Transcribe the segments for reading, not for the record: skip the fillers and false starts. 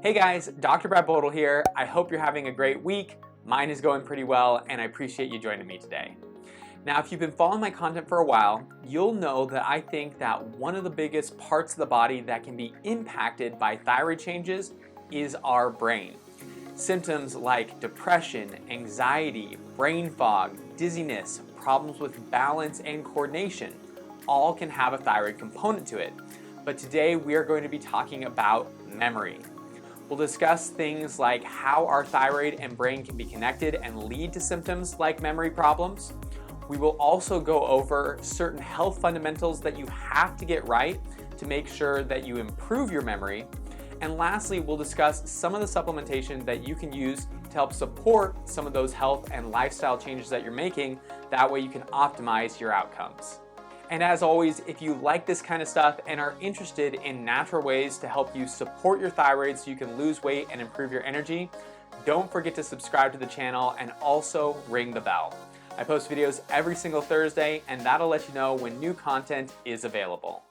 Hey guys, Dr. Bodle here. I hope you're having a great week. Mine is going pretty well, and I appreciate you joining me today. Now, if you've been following my content for a while, you'll know that I think that one of the biggest parts of the body that can be impacted by thyroid changes is our brain. Symptoms like depression, anxiety, brain fog, dizziness, problems with balance and coordination, all can have a thyroid component to it. But today we are going to be talking about memory. We'll discuss things like how our thyroid and brain can be connected and lead to symptoms like memory problems. We will also go over certain health fundamentals that you have to get right to make sure that you improve your memory. And lastly, we'll discuss some of the supplementation that you can use to help support some of those health and lifestyle changes that you're making. That way you can optimize your outcomes. And as always, if you like this kind of stuff and are interested in natural ways to help you support your thyroid so you can lose weight and improve your energy, don't forget to subscribe to the channel and also ring the bell. I post videos every single Thursday, and that'll let you know when new content is available.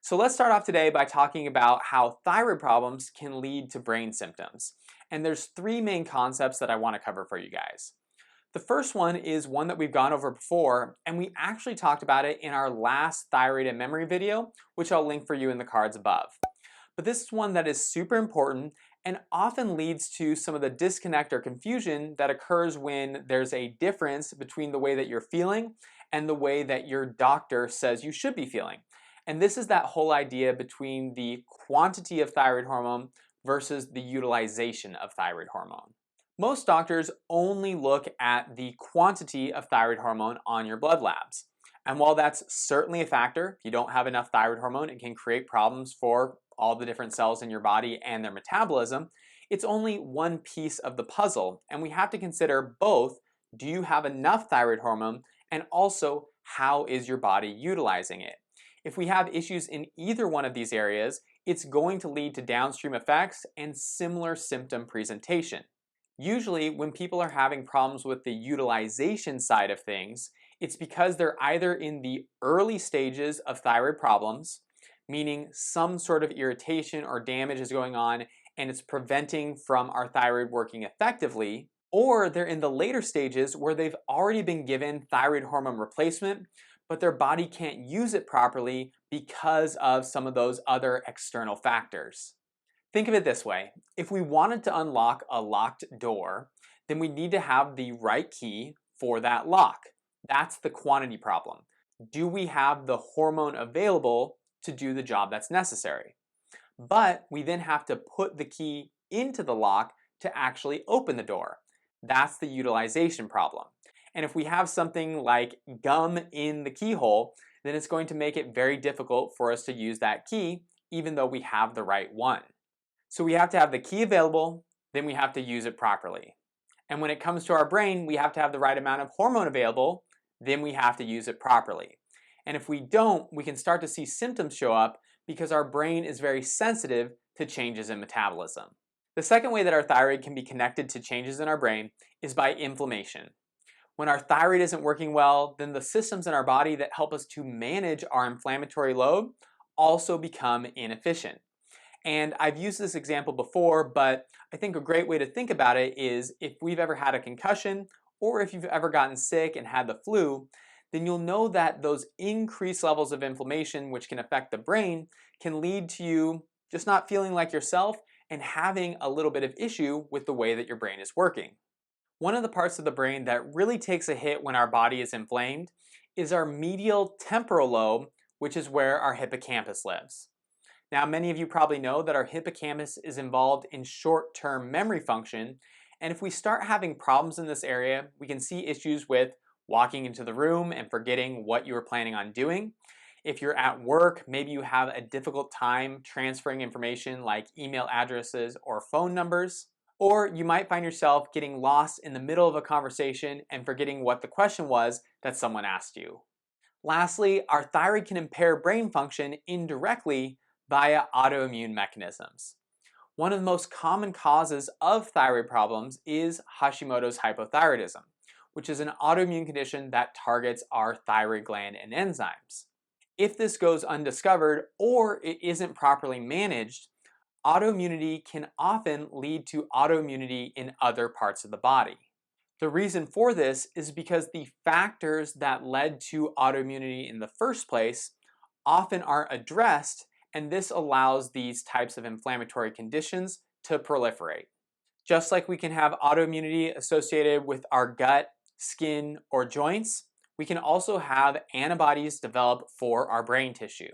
So let's start off today by talking about how thyroid problems can lead to brain symptoms. And there's three main concepts that I want to cover for you guys. The first one is one that we've gone over before, and we actually talked about it in our last thyroid and memory video, which I'll link for you in the cards above. But this is one that is super important and often leads to some of the disconnect or confusion that occurs when there's a difference between the way that you're feeling and the way that your doctor says you should be feeling. And this is that whole idea between the quantity of thyroid hormone versus the utilization of thyroid hormone. Most doctors only look at the quantity of thyroid hormone on your blood labs. And while that's certainly a factor, if you don't have enough thyroid hormone, it can create problems for all the different cells in your body and their metabolism. It's only one piece of the puzzle, and we have to consider both, do you have enough thyroid hormone, and also how is your body utilizing it? If we have issues in either one of these areas, it's going to lead to downstream effects and similar symptom presentation. Usually, when people are having problems with the utilization side of things, it's because they're either in the early stages of thyroid problems, meaning some sort of irritation or damage is going on and it's preventing from our thyroid working effectively, or they're in the later stages where they've already been given thyroid hormone replacement, but their body can't use it properly because of some of those other external factors. Think of it this way. If we wanted to unlock a locked door, then we need to have the right key for that lock. That's the quantity problem. Do we have the hormone available to do the job that's necessary? But we then have to put the key into the lock to actually open the door. That's the utilization problem. And if we have something like gum in the keyhole, then it's going to make it very difficult for us to use that key, even though we have the right one. So we have to have the key available, then we have to use it properly. And when it comes to our brain, we have to have the right amount of hormone available, then we have to use it properly. And if we don't, we can start to see symptoms show up because our brain is very sensitive to changes in metabolism. The second way that our thyroid can be connected to changes in our brain is by inflammation. When our thyroid isn't working well, then the systems in our body that help us to manage our inflammatory load also become inefficient. And I've used this example before, but I think a great way to think about it is if we've ever had a concussion or if you've ever gotten sick and had the flu, then you'll know that those increased levels of inflammation, which can affect the brain, can lead to you just not feeling like yourself and having a little bit of issue with the way that your brain is working. One of the parts of the brain that really takes a hit when our body is inflamed is our medial temporal lobe, which is where our hippocampus lives. Now, many of you probably know that our hippocampus is involved in short-term memory function, and if we start having problems in this area, we can see issues with walking into the room and forgetting what you were planning on doing. If you're at work, maybe you have a difficult time transferring information like email addresses or phone numbers, or you might find yourself getting lost in the middle of a conversation and forgetting what the question was that someone asked you. Lastly, our thyroid can impair brain function indirectly via autoimmune mechanisms. One of the most common causes of thyroid problems is Hashimoto's hypothyroidism, which is an autoimmune condition that targets our thyroid gland and enzymes. If this goes undiscovered or it isn't properly managed, autoimmunity can often lead to autoimmunity in other parts of the body. The reason for this is because the factors that led to autoimmunity in the first place often aren't addressed, and this allows these types of inflammatory conditions to proliferate. Just like we can have autoimmunity associated with our gut, skin, or joints, we can also have antibodies develop for our brain tissue.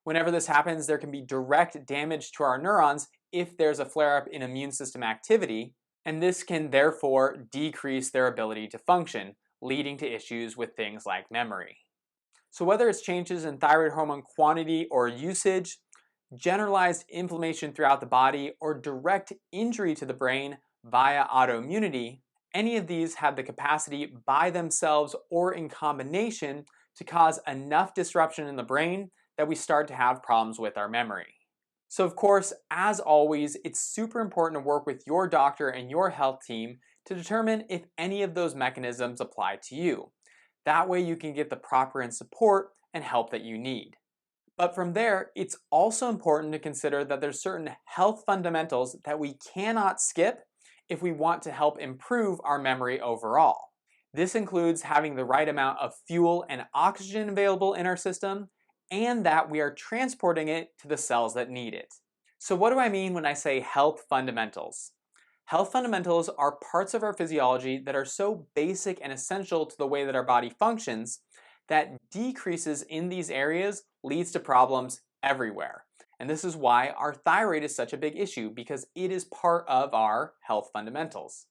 Whenever this happens, there can be direct damage to our neurons if there's a flare-up in immune system activity, and this can therefore decrease their ability to function, leading to issues with things like memory. So whether it's changes in thyroid hormone quantity or usage, generalized inflammation throughout the body, or direct injury to the brain via autoimmunity, any of these have the capacity by themselves or in combination to cause enough disruption in the brain that we start to have problems with our memory. So of course, as always, it's super important to work with your doctor and your health team to determine if any of those mechanisms apply to you. That way you can get the proper support and help that you need. But from there, it's also important to consider that there's certain health fundamentals that we cannot skip if we want to help improve our memory overall. This includes having the right amount of fuel and oxygen available in our system, and that we are transporting it to the cells that need it. So what do I mean when I say health fundamentals? Health fundamentals are parts of our physiology that are so basic and essential to the way that our body functions that decreases in these areas leads to problems everywhere. And this is why our thyroid is such a big issue, because it is part of our health fundamentals.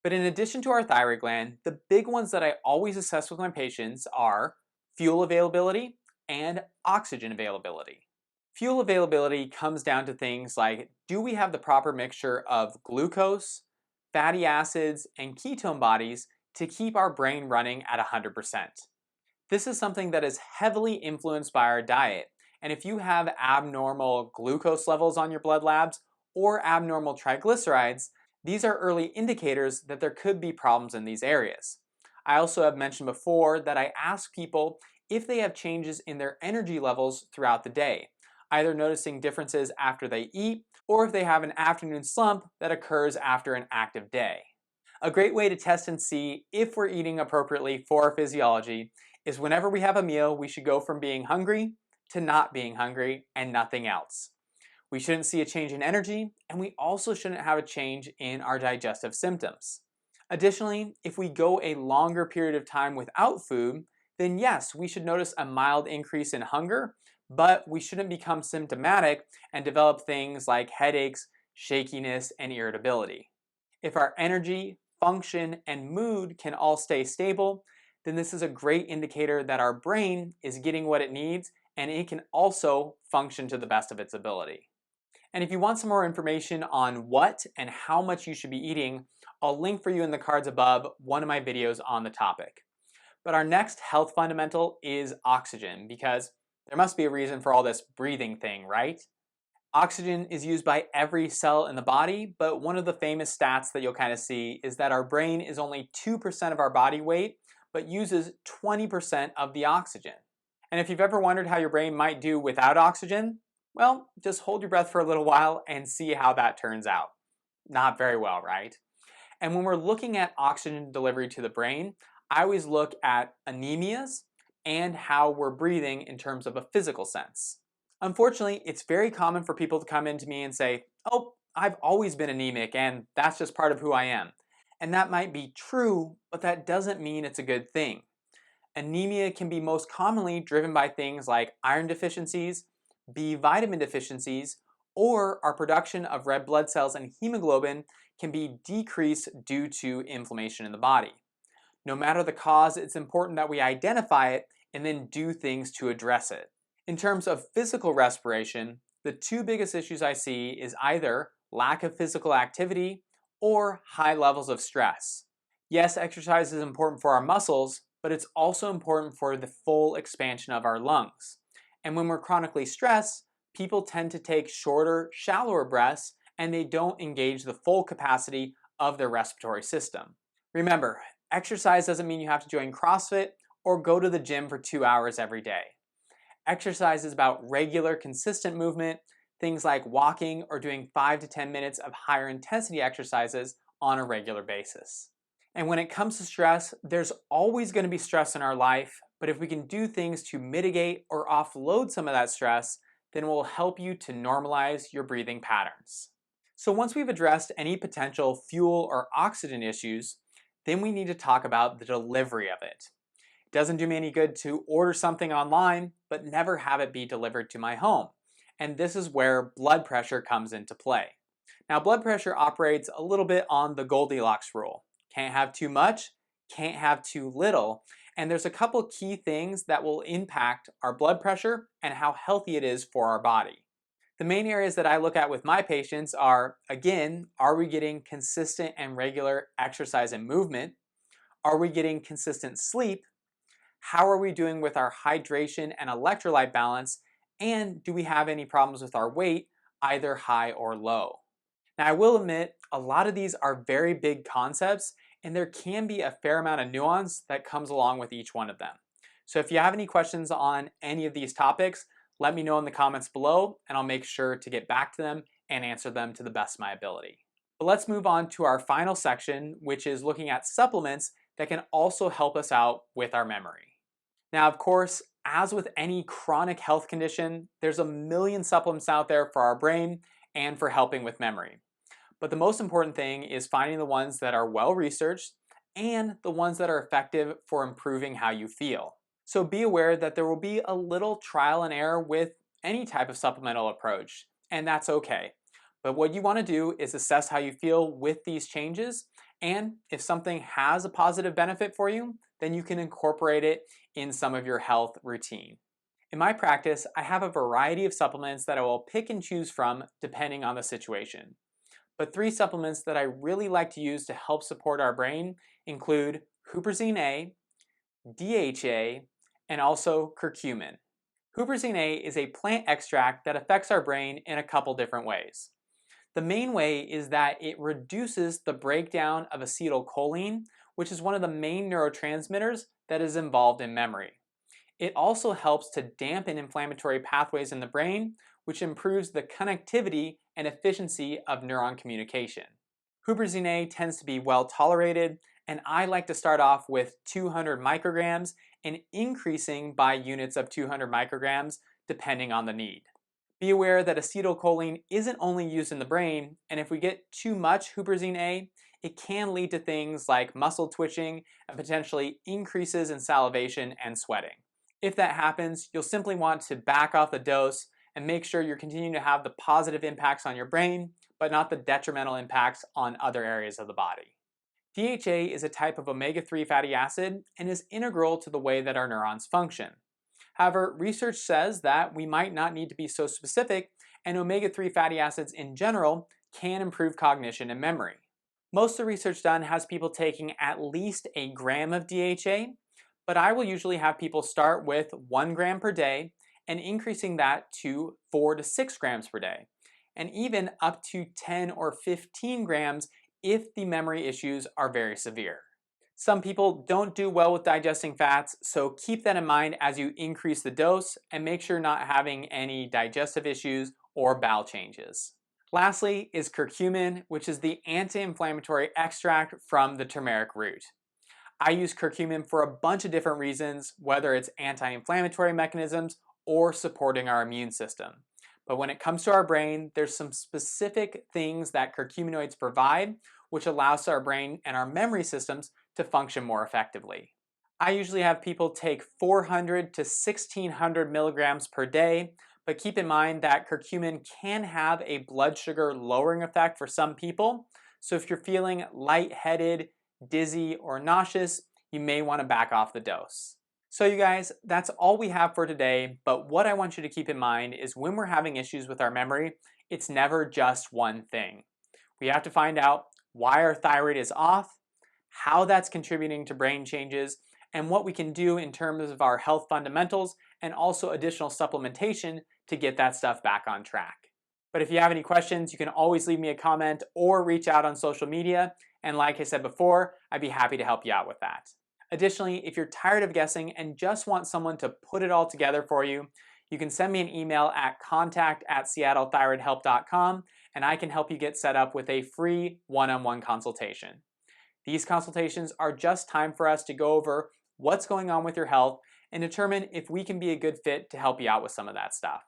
But in addition to our thyroid gland, the big ones that I always assess with my patients are fuel availability and oxygen availability. Fuel availability comes down to things like, do we have the proper mixture of glucose, fatty acids, and ketone bodies to keep our brain running at 100%? This is something that is heavily influenced by our diet, and if you have abnormal glucose levels on your blood labs or abnormal triglycerides, these are early indicators that there could be problems in these areas. I also have mentioned before that I ask people if they have changes in their energy levels throughout the day, either noticing differences after they eat or if they have an afternoon slump that occurs after an active day. A great way to test and see if we're eating appropriately for our physiology is whenever we have a meal, we should go from being hungry to not being hungry and nothing else. We shouldn't see a change in energy, and we also shouldn't have a change in our digestive symptoms. Additionally, if we go a longer period of time without food, then yes, we should notice a mild increase in hunger, but we shouldn't become symptomatic and develop things like headaches, shakiness, and irritability. If our energy, function, and mood can all stay stable, then this is a great indicator that our brain is getting what it needs and it can also function to the best of its ability. And if you want some more information on what and how much you should be eating, I'll link for you in the cards above one of my videos on the topic. But our next health fundamental is oxygen, because there must be a reason for all this breathing thing, right? Oxygen is used by every cell in the body, but one of the famous stats that you'll kind of see is that our brain is only 2% of our body weight, but uses 20% of the oxygen. And if you've ever wondered how your brain might do without oxygen, well, just hold your breath for a little while and see how that turns out. Not very well, right? And when we're looking at oxygen delivery to the brain, I always look at anemias and how we're breathing in terms of a physical sense. Unfortunately, it's very common for people to come into me and say, oh, I've always been anemic and that's just part of who I am. And that might be true, but that doesn't mean it's a good thing. Anemia can be most commonly driven by things like iron deficiencies, B vitamin deficiencies, or our production of red blood cells and hemoglobin can be decreased due to inflammation in the body. No matter the cause, it's important that we identify it and then do things to address it. In terms of physical respiration, the two biggest issues I see is either lack of physical activity or high levels of stress. Yes, exercise is important for our muscles, but it's also important for the full expansion of our lungs. And when we're chronically stressed, people tend to take shorter, shallower breaths, and they don't engage the full capacity of their respiratory system. Remember, exercise doesn't mean you have to join CrossFit or go to the gym for 2 hours every day. Exercise is about regular, consistent movement things like walking or doing 5 to 10 minutes of higher intensity exercises on a regular basis. And when it comes to stress, there's always going to be stress in our life, but if we can do things to mitigate or offload some of that stress, then it will help you to normalize your breathing patterns. So once we've addressed any potential fuel or oxygen issues, then we need to talk about the delivery of it. It doesn't do me any good to order something online, but never have it be delivered to my home. And this is where blood pressure comes into play. Now, blood pressure operates a little bit on the Goldilocks rule. Can't have too much, can't have too little, and there's a couple key things that will impact our blood pressure and how healthy it is for our body. The main areas that I look at with my patients are, again, are we getting consistent and regular exercise and movement? Are we getting consistent sleep? How are we doing with our hydration and electrolyte balance? And do we have any problems with our weight, either high or low? Now, I will admit, a lot of these are very big concepts, and there can be a fair amount of nuance that comes along with each one of them. So if you have any questions on any of these topics, let me know in the comments below, and I'll make sure to get back to them and answer them to the best of my ability. But let's move on to our final section, which is looking at supplements that can also help us out with our memory. Now, of course, as with any chronic health condition, there's a million supplements out there for our brain and for helping with memory. But the most important thing is finding the ones that are well researched and the ones that are effective for improving how you feel. So be aware that there will be a little trial and error with any type of supplemental approach, and that's okay. But what you want to do is assess how you feel with these changes, and if something has a positive benefit for you, then you can incorporate it in some of your health routine. In my practice, I have a variety of supplements that I will pick and choose from depending on the situation. But 3 supplements that I really like to use to help support our brain include huperzine A, DHA, and also curcumin. Huperzine A is a plant extract that affects our brain in a couple different ways. The main way is that it reduces the breakdown of acetylcholine, which is one of the main neurotransmitters that is involved in memory. It also helps to dampen inflammatory pathways in the brain, which improves the connectivity and efficiency of neuron communication. Huperzine A tends to be well tolerated, and I like to start off with 200 micrograms and increasing by units of 200 micrograms depending on the need. Be aware that acetylcholine isn't only used in the brain, and if we get too much huperzine A, it can lead to things like muscle twitching and potentially increases in salivation and sweating. If that happens, you'll simply want to back off the dose and make sure you're continuing to have the positive impacts on your brain, but not the detrimental impacts on other areas of the body. DHA is a type of omega-3 fatty acid and is integral to the way that our neurons function. However, research says that we might not need to be so specific, and omega-3 fatty acids in general can improve cognition and memory. Most of the research done has people taking at least a gram of DHA, but I will usually have people start with 1 gram per day and increasing that to 4 to 6 grams per day, and even up to 10 or 15 grams if the memory issues are very severe. Some people don't do well with digesting fats, so keep that in mind as you increase the dose and make sure you're not having any digestive issues or bowel changes. Lastly is curcumin, which is the anti-inflammatory extract from the turmeric root. I use curcumin for a bunch of different reasons, whether it's anti-inflammatory mechanisms or supporting our immune system. But when it comes to our brain, there's some specific things that curcuminoids provide, which allows our brain and our memory systems to function more effectively. I usually have people take 400 to 1600 milligrams per day, but keep in mind that curcumin can have a blood sugar lowering effect for some people. So if you're feeling lightheaded, dizzy, or nauseous, you may want to back off the dose. So you guys, that's all we have for today, but what I want you to keep in mind is when we're having issues with our memory, it's never just one thing. We have to find out why our thyroid is off, how that's contributing to brain changes, and what we can do in terms of our health fundamentals and also additional supplementation to get that stuff back on track. But if you have any questions, you can always leave me a comment or reach out on social media. And like I said before, I'd be happy to help you out with that. Additionally, if you're tired of guessing and just want someone to put it all together for you, you can send me an email at contact@seattlethyroidhelp.com and I can help you get set up with a free one-on-one consultation. These consultations are just time for us to go over what's going on with your health and determine if we can be a good fit to help you out with some of that stuff.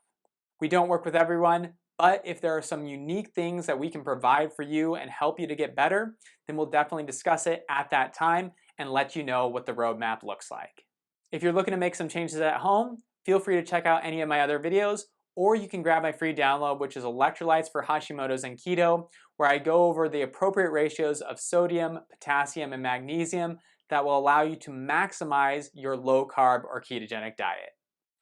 We don't work with everyone, but if there are some unique things that we can provide for you and help you to get better, then we'll definitely discuss it at that time and let you know what the roadmap looks like. If you're looking to make some changes at home, feel free to check out any of my other videos, or you can grab my free download, which is Electrolytes for Hashimoto's and Keto, where I go over the appropriate ratios of sodium, potassium, and magnesium that will allow you to maximize your low-carb or ketogenic diet.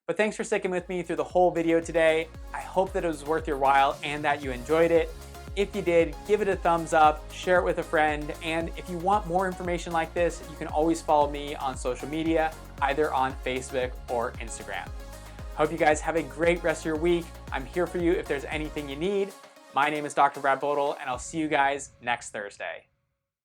But thanks for sticking with me through the whole video today. I hope that it was worth your while and that you enjoyed it. If you did, give it a thumbs up, share it with a friend, and if you want more information like this, you can always follow me on social media, either on Facebook or Instagram. Hope you guys have a great rest of your week. I'm here for you if there's anything you need. My name is Dr. Brad Bodle, and I'll see you guys next Thursday.